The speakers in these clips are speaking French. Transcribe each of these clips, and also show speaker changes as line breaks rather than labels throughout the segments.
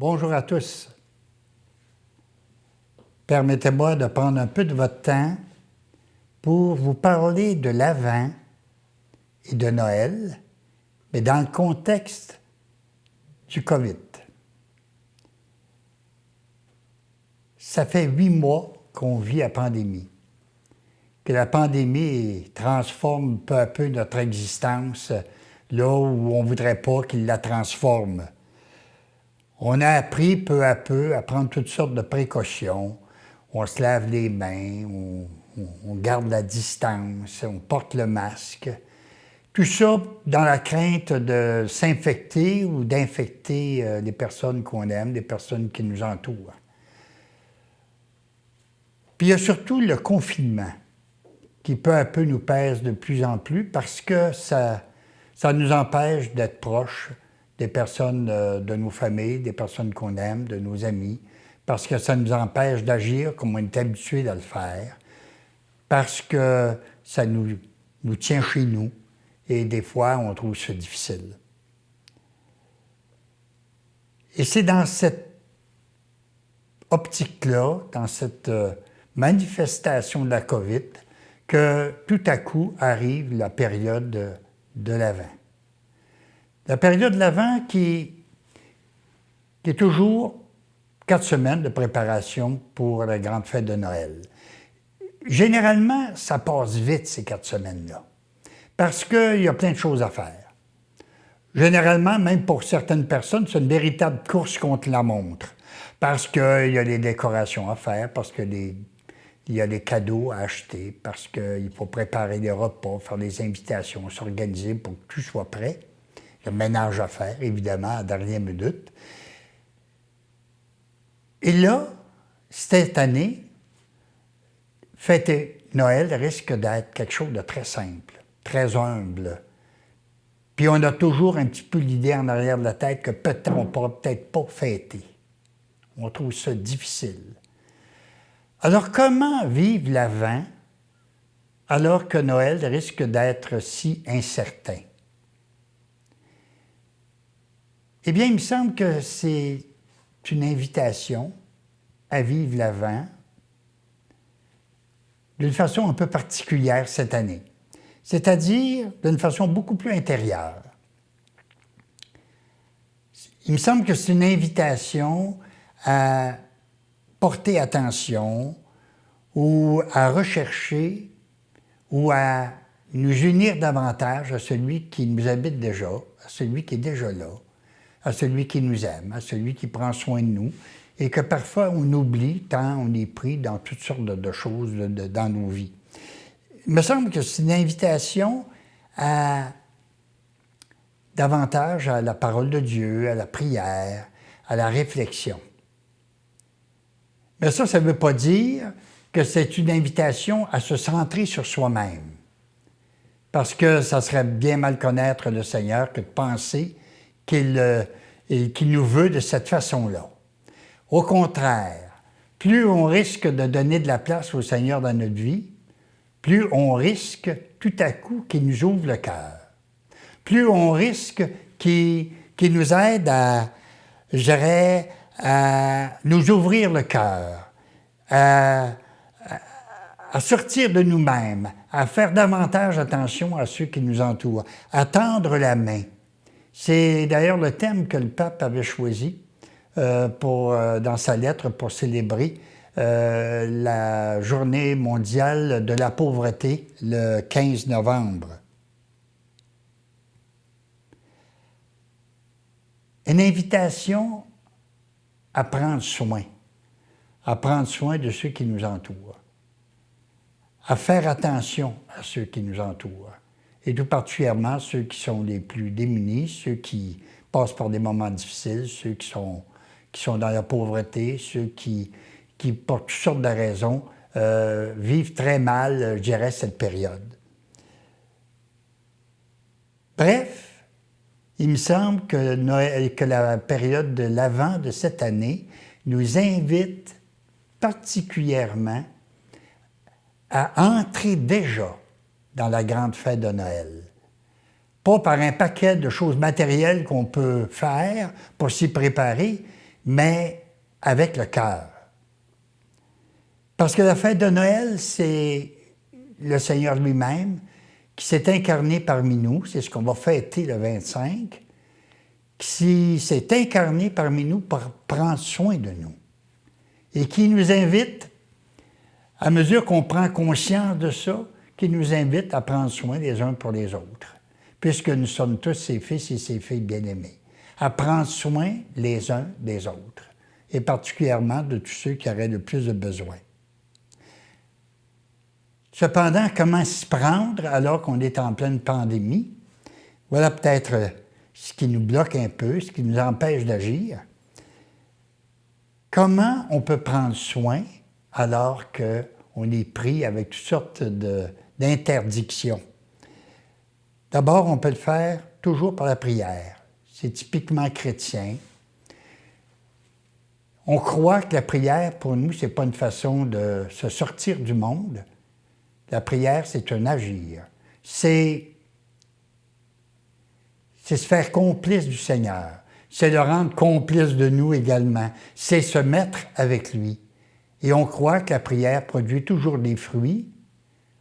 Bonjour à tous. Permettez-moi de prendre un peu de votre temps pour vous parler de l'Avent et de Noël, mais dans le contexte du COVID. Ça fait 8 mois qu'on vit la pandémie, que la pandémie transforme peu à peu notre existence là où on ne voudrait pas qu'il la transforme. On a appris peu à peu à prendre toutes sortes de précautions. On se lave les mains, on garde la distance, on porte le masque. Tout ça dans la crainte de s'infecter ou d'infecter les personnes qu'on aime, les personnes qui nous entourent. Puis il y a surtout le confinement qui peu à peu nous pèse de plus en plus parce que ça nous empêche d'être proches des personnes de nos familles, des personnes qu'on aime, de nos amis, parce que ça nous empêche d'agir comme on est habitué de le faire, parce que ça nous tient chez nous et des fois on trouve ça difficile. Et c'est dans cette optique-là, dans cette manifestation de la COVID, que tout à coup arrive la période de l'Avent. La période de l'Avent qui est toujours 4 semaines de préparation pour la grande fête de Noël. Généralement, ça passe vite ces 4 semaines-là, parce qu'il y a plein de choses à faire. Généralement, même pour certaines personnes, c'est une véritable course contre la montre, parce qu'il y a des décorations à faire, parce qu'il y a des cadeaux à acheter, parce qu'il faut préparer des repas, faire des invitations, s'organiser pour que tout soit prêt. Il y a le ménage à faire, évidemment, à la dernière minute. Et là, cette année, fêter Noël risque d'être quelque chose de très simple, très humble. Puis on a toujours un petit peu l'idée en arrière de la tête que peut-être on ne pourra peut-être pas fêter. On trouve ça difficile. Alors comment vivre l'Avent alors que Noël risque d'être si incertain? Eh bien, il me semble que c'est une invitation à vivre l'Avent d'une façon un peu particulière cette année, c'est-à-dire d'une façon beaucoup plus intérieure. Il me semble que c'est une invitation à porter attention ou à rechercher ou à nous unir davantage à celui qui nous habite déjà, à celui qui est déjà là, à celui qui nous aime, à celui qui prend soin de nous, et que parfois on oublie tant on est pris dans toutes sortes de choses dans nos vies. Il me semble que c'est une invitation davantage à la parole de Dieu, à la prière, à la réflexion. Mais ça ne veut pas dire que c'est une invitation à se centrer sur soi-même, parce que ça serait bien mal connaître le Seigneur que de penser qu'il nous veut de cette façon-là. Au contraire, plus on risque de donner de la place au Seigneur dans notre vie, plus on risque tout à coup qu'il nous ouvre le cœur. Plus on risque qu'il nous aide à nous ouvrir le cœur, à sortir de nous-mêmes, à faire davantage attention à ceux qui nous entourent, à tendre la main. C'est d'ailleurs le thème que le pape avait choisi dans sa lettre pour célébrer la journée mondiale de la pauvreté le 15 novembre. Une invitation à prendre soin de ceux qui nous entourent, à faire attention à ceux qui nous entourent, et tout particulièrement ceux qui sont les plus démunis, ceux qui passent par des moments difficiles, ceux qui sont dans la pauvreté, ceux qui, pour toutes sortes de raisons, vivent très mal, je dirais, cette période. Bref, il me semble que la période de l'Avent de cette année nous invite particulièrement à entrer déjà dans la grande fête de Noël. Pas par un paquet de choses matérielles qu'on peut faire pour s'y préparer, mais avec le cœur. Parce que la fête de Noël, c'est le Seigneur lui-même qui s'est incarné parmi nous, c'est ce qu'on va fêter le 25, qui s'est incarné parmi nous pour prendre soin de nous et qui nous invite, à mesure qu'on prend conscience de ça, qui nous invite à prendre soin les uns pour les autres, puisque nous sommes tous ses fils et ses filles bien-aimés, à prendre soin les uns des autres, et particulièrement de tous ceux qui auraient le plus de besoin. Cependant, comment s'y prendre alors qu'on est en pleine pandémie? Voilà peut-être ce qui nous bloque un peu, ce qui nous empêche d'agir. Comment on peut prendre soin alors qu'on est pris avec toutes sortes d'interdictions? D'abord, on peut le faire toujours par la prière. C'est typiquement chrétien. On croit que la prière, pour nous, ce n'est pas une façon de se sortir du monde. La prière, c'est un agir. C'est se faire complice du Seigneur. C'est le rendre complice de nous également. C'est se mettre avec lui. Et on croit que la prière produit toujours des fruits,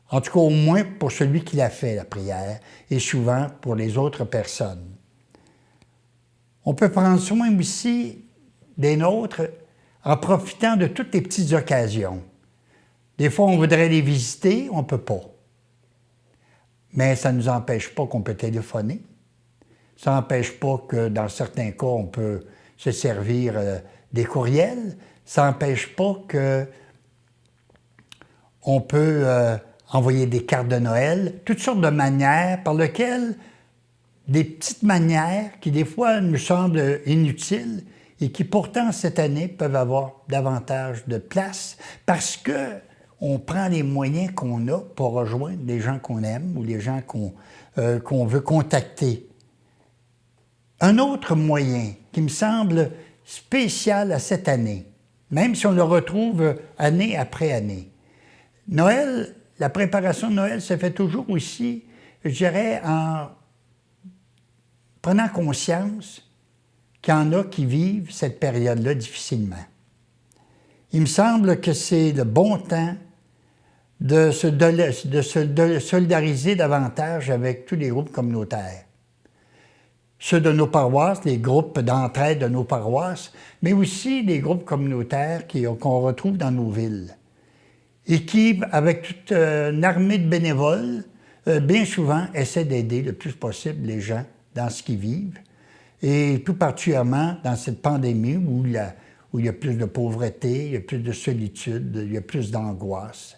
en tout cas au moins pour celui qui l'a fait, la prière, et souvent pour les autres personnes. On peut prendre soin aussi des nôtres en profitant de toutes les petites occasions. Des fois, on voudrait les visiter, on ne peut pas. Mais ça ne nous empêche pas qu'on peut téléphoner. Ça n'empêche pas que, dans certains cas, on peut se servir des courriels. Ça n'empêche pas qu'on peut envoyer des cartes de Noël, toutes sortes de manières par lesquelles, des petites manières qui, des fois, nous semblent inutiles et qui, pourtant, cette année, peuvent avoir davantage de place parce qu'on prend les moyens qu'on a pour rejoindre les gens qu'on aime ou les gens qu'on veut contacter. Un autre moyen qui me semble spécial à cette année, même si on le retrouve année après année. Noël, la préparation de Noël se fait toujours aussi, je dirais, en prenant conscience qu'il y en a qui vivent cette période-là difficilement. Il me semble que c'est le bon temps de se solidariser davantage avec tous les groupes communautaires. Ceux de nos paroisses, les groupes d'entraide de nos paroisses, mais aussi les groupes communautaires qu'on retrouve dans nos villes. Et qui, avec toute une armée de bénévoles, bien souvent essaient d'aider le plus possible les gens dans ce qu'ils vivent. Et tout particulièrement dans cette pandémie où il y a plus de pauvreté, il y a plus de solitude, il y a plus d'angoisse.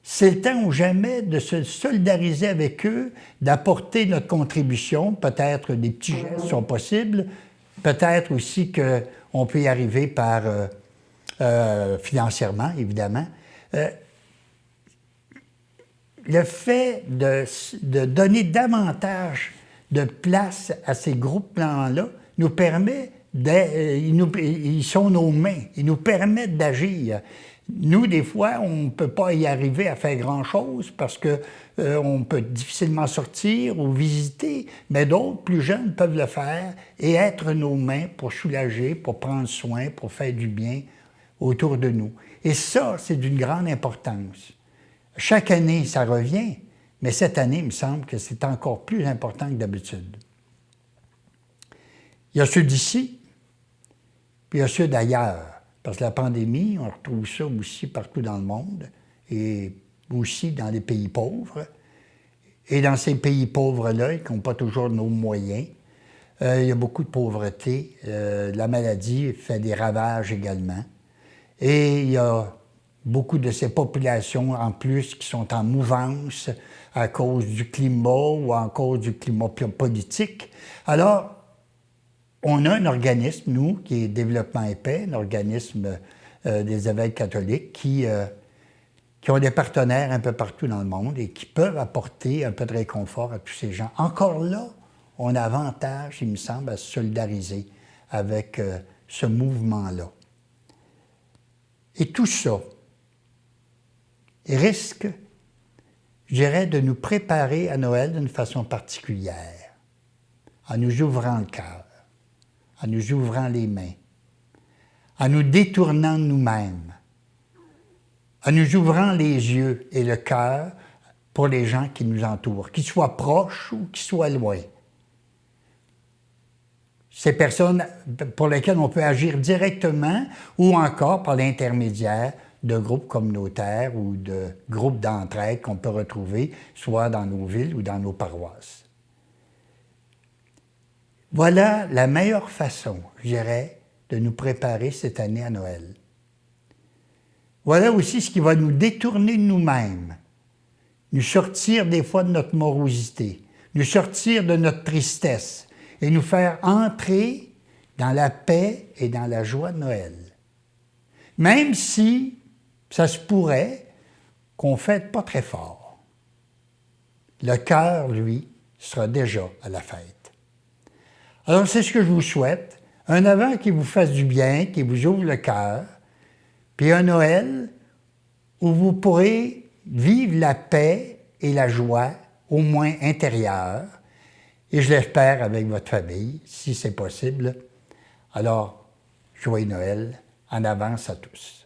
C'est le temps ou jamais de se solidariser avec eux, d'apporter notre contribution, peut-être des petits gestes sont possibles, peut-être aussi qu'on peut y arriver par financièrement, évidemment. Le fait de donner davantage de place à ces groupes-là nous permet, ils sont nos mains, ils nous permettent d'agir. Nous, des fois, on ne peut pas y arriver à faire grand-chose parce qu'on peut difficilement sortir ou visiter, mais d'autres, plus jeunes, peuvent le faire et être nos mains pour soulager, pour prendre soin, pour faire du bien autour de nous. Et ça, c'est d'une grande importance. Chaque année, ça revient, mais cette année, il me semble que c'est encore plus important que d'habitude. Il y a ceux d'ici, puis il y a ceux d'ailleurs. Parce que la pandémie, on retrouve ça aussi partout dans le monde, et aussi dans les pays pauvres. Et dans ces pays pauvres-là, qui n'ont pas toujours nos moyens, il y a beaucoup de pauvreté. La maladie fait des ravages également. Et il y a beaucoup de ces populations, en plus, qui sont en mouvance à cause du climat ou à cause du climat politique. Alors, on a un organisme, nous, qui est Développement et Paix, un organisme des évêques catholiques qui ont des partenaires un peu partout dans le monde et qui peuvent apporter un peu de réconfort à tous ces gens. Encore là, on a avantage, il me semble, à se solidariser avec ce mouvement-là. Et tout ça risque, je dirais, de nous préparer à Noël d'une façon particulière, en nous ouvrant le cœur, en nous ouvrant les mains, en nous détournant de nous-mêmes, en nous ouvrant les yeux et le cœur pour les gens qui nous entourent, qu'ils soient proches ou qu'ils soient loin. Ces personnes pour lesquelles on peut agir directement ou encore par l'intermédiaire de groupes communautaires ou de groupes d'entraide qu'on peut retrouver soit dans nos villes ou dans nos paroisses. Voilà la meilleure façon, je dirais, de nous préparer cette année à Noël. Voilà aussi ce qui va nous détourner de nous-mêmes, nous sortir des fois de notre morosité, nous sortir de notre tristesse et nous faire entrer dans la paix et dans la joie de Noël. Même si ça se pourrait qu'on ne fête pas très fort. Le cœur, lui, sera déjà à la fête. Alors, c'est ce que je vous souhaite. Un Avant qui vous fasse du bien, qui vous ouvre le cœur, puis un Noël où vous pourrez vivre la paix et la joie, au moins intérieure, et je l'espère avec votre famille, si c'est possible. Alors, joyeux Noël, en avance à tous.